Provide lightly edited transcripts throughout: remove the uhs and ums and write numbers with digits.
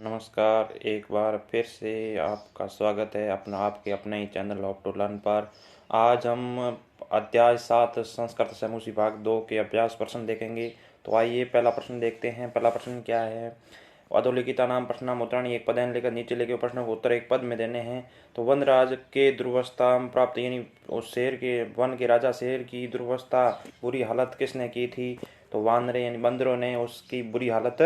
नमस्कार, एक बार फिर से आपका स्वागत है आपके अपने ही चैनल ऑफ टू लर्न पर। आज हम अध्याय 7 संस्कृत समूची भाग 2 के अभ्यास प्रश्न देखेंगे। तो आइए पहला प्रश्न देखते हैं। पहला प्रश्न क्या है? अधोलिखिता नाम प्रश्न उत्तराणी एक पद है, लेकर नीचे लिखे प्रश्नों को उत्तर एक पद में देने हैं। तो वन राज के दुर्वस्था प्राप्त, यानी उस शेर के वन के राजा शेर की दुर्वस्था बुरी हालत किसने की थी? तो वानरे यानी बंदरों ने उसकी बुरी हालत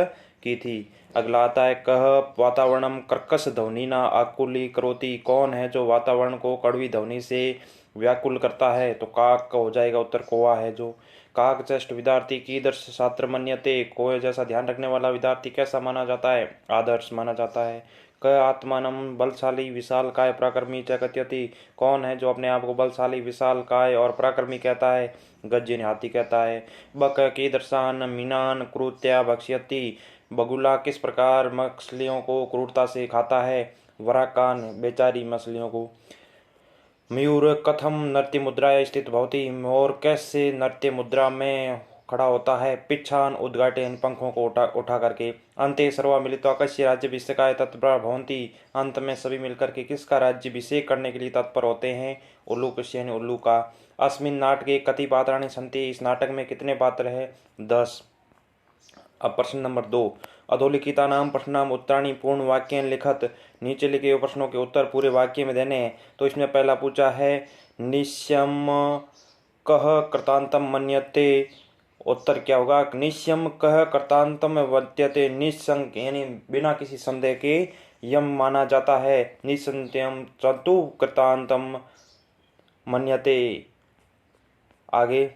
की थी। अगला आता है, कह वातावरणम कर्कश ध्वनि ना आकुली करोति। कौन है जो वातावरण को कड़वी ध्वनि से व्याकुल करता है? तो काक का हो जाएगा उत्तर, कौवा है जो। काक चेष्ट विद्यार्थी कीदर्श छात्र मन्यते। कोय जैसा ध्यान रखने वाला विद्यार्थी कैसा माना जाता है? आदर्श माना जाता है। क आत्मानम बलशाली विशाल काय पराक्रमी च कथयति। कौन है जो अपने आप को बलशाली विशाल काय और पराक्रमी कहता है? गज हाथी कहता है। बक कीदर्शान मीनान क्रूत्या भक्ष्यति। बगुला किस प्रकार मछलियों को क्रूरता से खाता है? वराकान बेचारी मछलियों को। मयूर कथम नृत्य मुद्राया स्थित भवति। मोर कैसे नृत्य मुद्रा में खड़ा होता है? पिच्छान उद्घाटे, पंखों को उठा करके। अंते सर्वा मिलित्वा कस्य राज्याभिषेकाय तत्पर भवन्ति। अंत में सभी मिलकर के किसका राज्याभिषेक करने के लिए तत्पर होते हैं? उल्लूकस्य यानी उल्लू का। अस्मिन् नाटके कति पात्राणि सन्ति। इस नाटक में कितने पात्र है? 10। अब प्रश्न नंबर 2, अधोलिखिता नाम प्रश्नाम उत्तराणी पूर्ण वाक्य लिखत। नीचे लिखे हुए प्रश्नों के उत्तर पूरे वाक्य में देने हैं। तो इसमें पहला पूछा है, निश्यम कह कृतांतम मन्यते। उत्तर क्या होगा? निश्यम कह कृतांतम वद्यते। निसंक यानी बिना किसी संदेह के यम माना जाता है। निसंत्यम चतु कृतांतम मन्यते। आगे,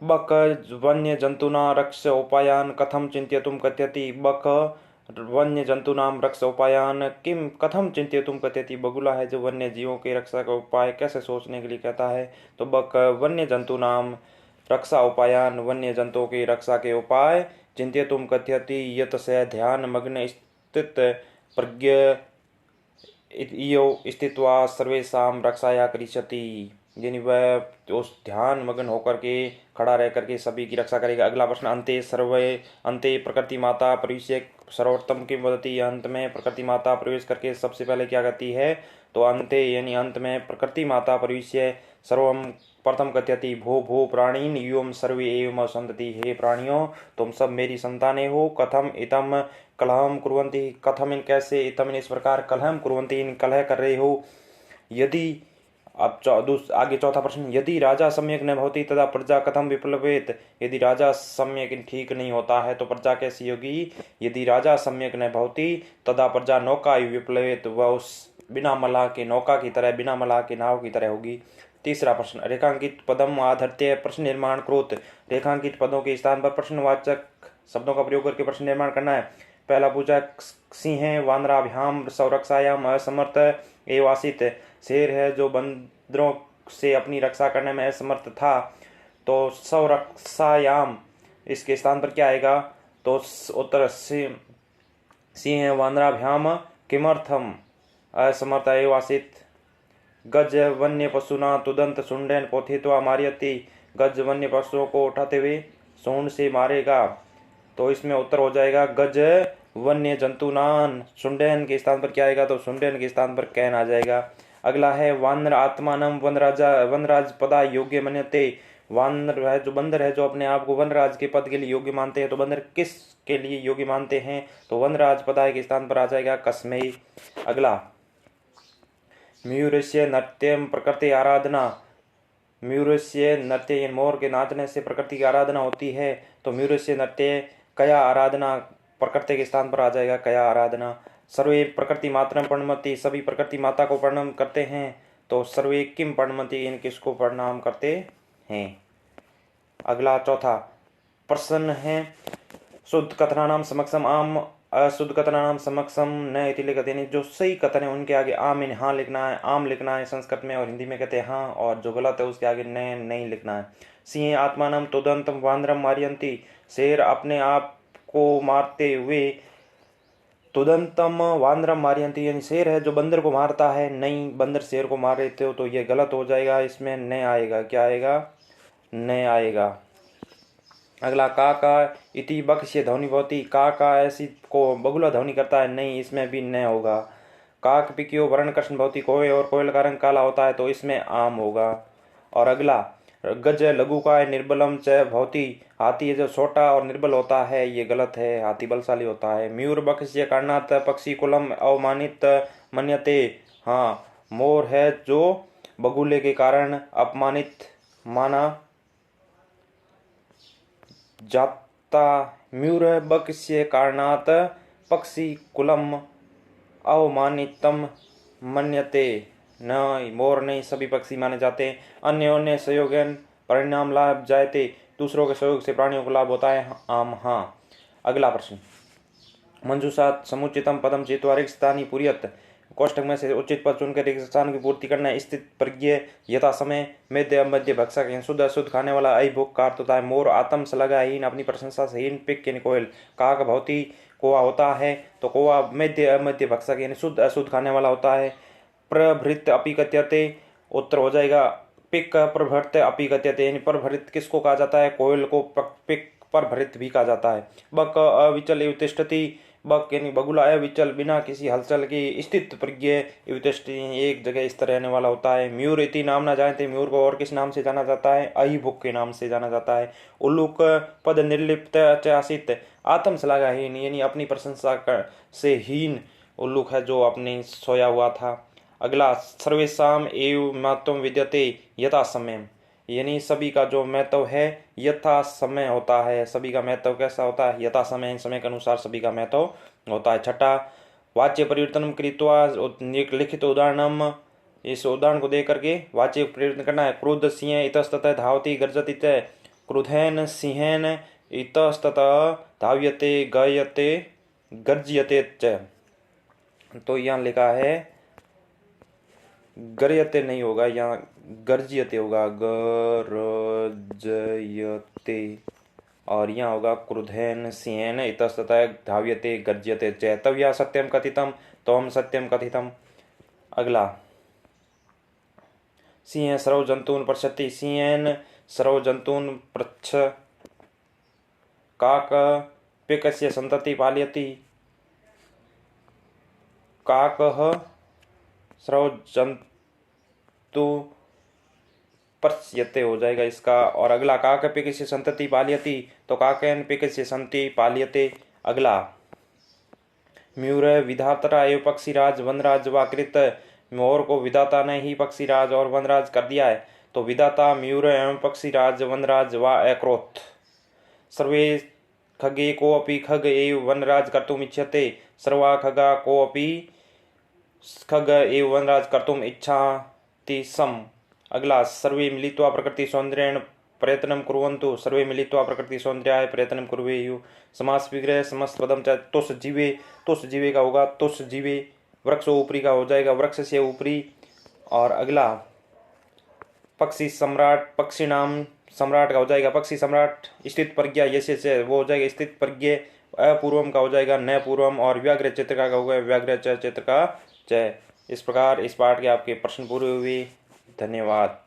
बक वन्य जंतुना रक्ष उपायान कथम चिंत्यतुम कथयति। बक वन्य जंतुनाम रक्ष उपायान किम कथम चिंत्यतुम कथयति। बगुला है जो वन्य जीवों के रक्षा का उपाय कैसे सोचने के लिए कहता है? तो बक वन्य जंतुनाम रक्षा उपायान, वन्य जंतुओं की रक्षा के उपाय चिंत्यतुम कथयति यत से ध्यान मग्न स्थित प्रज्ञ इयो स्थित्वा सर्वेशाम रक्षाया करिष्यति। यानी वह उस ध्यान मग्न होकर के खड़ा रह करके सभी की रक्षा करेगा। अगला प्रश्न, अंते प्रकृति माता प्रवेश सर्वोत्तम की वदति। अंत में प्रकृति माता प्रवेश करके सबसे पहले क्या कहती है? तो अंते यानी अंत में प्रकृति माता प्रवेश सर्वम प्रथम कथयति। भो भो प्राणीन युवम सर्वे एवं संतति। हे प्राणियों, तुम सब मेरी संतानें हो। कथम इतम कलहम कुर्वन्ति। कथम इन कैसे, इतम इन इस प्रकार, कलहम कुर्वन्ति इन कलह कर रहे हो। यदि अब आगे चौथा प्रश्न, यदि राजा सम्यक न भवति तदा प्रजा कथम विप्लवेत। यदि राजा सम्यक ठीक नहीं होता है तो प्रजा कैसी होगी? यदि राजा सम्यक न भवति तदा प्रजा नौका विप्लवेत। वह उस बिना मलाह के नौका की तरह, बिना मलाह के नाव की तरह होगी। तीसरा प्रश्न, रेखांकित पदम आधर्त्य प्रश्न निर्माण क्रोत। रेखांकित पदों के स्थान पर प्रश्नवाचक शब्दों का प्रयोग करके प्रश्न निर्माण करना है। पहला पूछा, सिंह वानराभ्याम संरक्षायाम असमर्थ एवासित। शेर है जो बंदरों से अपनी रक्षा करने में असमर्थ था। तो संरक्षायाम इसके स्थान पर क्या आएगा? तो उत्तर सिंह वानराभ्याम किमर्थम असमर्थ एवासित। गज वन्य पशुना तुदंत सुंडेन पोथित्वा मारियति। गज वन्य पशुओं को उठाते हुए सूंड से मारेगा। तो इसमें उत्तर हो जाएगा गज वन्य जंतुनान। सुंडेन के स्थान पर क्या आएगा? तो सुंडेन के स्थान पर कैन आ जाएगा। अगला है, वानर आत्मानम वनराज पदा योग्य मन्यते। वानर है जो बंदर है जो अपने आप को वनराज के पद के लिए योग्य मानते हैं। तो बंदर किस के लिए योग्य मानते हैं? तो वनराज पदा के स्थान पर आ जाएगा कस्मेई। अगला, मयूरस्य नृत्यम प्रकृति आराधना। मयूरस्य नृत्य, मोर के नाचने से प्रकृति की आराधना होती है। तो मयूरस्य नृत्य कया आराधना प्रकृति के स्थान पर आ जाएगा कया आराधना। सर्वे प्रकृति मातरम प्रणमति। सभी प्रकृति माता को प्रणाम करते हैं। तो सर्वे किम प्रणमति, इन किसको प्रणाम करते हैं। अगला चौथा प्रश्न है, शुद्ध कथनानाम समक्षम आम अशुद्ध कथनानाम समक्षम न इति लिखते। यानी जो सही कथन है उनके आगे आम इन हाँ लिखना है। आम लिखना है संस्कृत में और हिंदी में कहते हैं हाँ, और जो गलत है उसके आगे न नहीं लिखना है। सिंह आत्मानम तुदंतम वानरम मारियंती। शेर अपने आप को मारते हुए तुदंतम वानरम मारियंती, यानी शेर है जो बंदर को मारता है। नहीं, बंदर शेर को मार रहे थे तो ये गलत हो जाएगा। इसमें न आएगा, क्या आएगा? न आएगा। अगला का इति बक से ध्वनि भवती, का ऐसी को बगुला ध्वनि करता है, नहीं, इसमें भी न होगा। काक पिकियो वर्ण कृष्ण भवती, कोय और कोयल का रंग काला होता है, तो इसमें आम होगा। और अगला गज लघु का निर्बलम च भवती, हाथी जो छोटा और निर्बल होता है, ये गलत है, हाथी बलशाली होता है। मयूर बक्ष्य कारणात पक्षी कुलम अवमानित मन्यते, हाँ, मोर है जो बगुले के कारण अपमानित माना जाता। मयूर बक्ष्य कारणात पक्षी कुलम अवमानितम मन्यते, न, मोर नहीं, सभी पक्षी माने जाते हैं। अन्य अन्य सहयोगन परिणाम लाभ जायते, दूसरों के सहयोग से प्राणियों को लाभ होता है, आम, हाँ। अगला प्रश्न, मंजूषात समुचितम पदम चित्वा रिक्त स्थानी पूर्यत, कोष्ठक में से उचित पद चुनकर रिक्त स्थान की पूर्ति करना। स्थित प्रज्ञ यथा समय मध्य मध्य भक्षक, शुद्ध अशुद्ध खाने वाला, अभुक का अर्थ होता है मोर। आत्म सलगाहीन, अपनी प्रशंसा से हीन, पिक यानी कोयल। काक भवती, कोआ होता है, तो कोआ मध्य अमध्य भक्षक यानी शुद्ध अशुद्ध खाने वाला होता है। प्रभृत अपि कथ्यते, उत्तर हो जाएगा पिक प्रभृत अपि कथ्यते, यानी प्रभृत किसको कहा जाता है, कोयल को पिक प्रभृत भी कहा जाता है। बक अविचल एव तिष्ठति, बक यानी बगुला अविचल बिना किसी हलचल की, स्थित प्रज्ञ एव तिष्ठति, एक जगह स्थिर रहने वाला होता है। मयूर इति नाम ना जानते, मयूर को और किस नाम से जाना जाता है, अहिभुक के नाम से जाना जाता है। उल्लूक पद निर्लिप्त आसित, आत्म श्लाघाहीन, यानी अपनी प्रशंसा से हीन उल्लूक है जो अपनी सोया हुआ था। अगला, सर्वेशाम एव महत्व विद्यते यथा समय, यानी सभी का जो महत्व है यथा समय होता है। सभी का महत्व कैसा होता है, यथा समय, समय के अनुसार सभी का महत्व होता है। छठा, वाच्य परिवर्तन कृत्वा लिखित उदाहरणम, इस उदाहरण को दे करके वाच्य परिवर्तन करना है। क्रुद्ध सिंह इतस्ततः धावती गर्जति च, क्रुधेन सिंहेन इतस्ततः धाव्यते गयते गर्जयते च, तो यहाँ लिखा है गर्जयते नहीं होगा, यहाँ गर्जयते होगा, गरजयते, और यहाँ होगा क्रुधेन सिंहेन इतस्ततः धाव्यते गर्जयते च, तब यह सत्यम कथितम, तो हम सत्यम कथितम। अगला, सिंह सर्व जंतून पृच्छति, सिंहेन सर्व जंतून पृच्छ। काक पिकस्य संतति पालयति, काकः सर्व जंतु पृच्छ्यते हो जाएगा इसका। और अगला, काक पिकस्य संतति पालयति, तो काकेन पिकस्य संति पाल्यते। अगला, मयूर विधाता एवं पक्षीराज वनराज वाकृत, मोर को विधाता ने ही पक्षीराज और वनराज कर दिया है, तो विधाता मयूर एवं पक्षीराज वनराज व अक्रोथ। सर्वे खगे को अपि खग एव वनराज कर्तुम इच्छते, सर्वा खगा को अपि खग एव वनराज कर्तुम इच्छाति सम। अगला, सर्वे मिलित्वा प्रकृति सौंदर्येण प्रयत्नं कुर्वन्तु, सर्वे मिलित्वा प्रकृति सौंदर्याय प्रयत्नं कुर्वेयुः। समास विग्रह समस्त पदम च, तुष जीवे, तुष जीवे का होगा तुष जीवे, वृक्ष ऊपरी का हो जाएगा वृक्ष से ऊपरी। और अगला, पक्षी सम्राट, पक्षी नाम सम्राट का हो जाएगा पक्षी सम्राट। स्थित प्रज्ञा यश से वो हो जाएगा स्थित प्रज्ञ, अपूर्वम का हो जाएगा न पूर्वम, और व्याघ्र चित्र का होगा व्याघ्र चित्र का च। इस प्रकार इस पाठ के आपके प्रश्न पूरे हुए। धन्यवाद।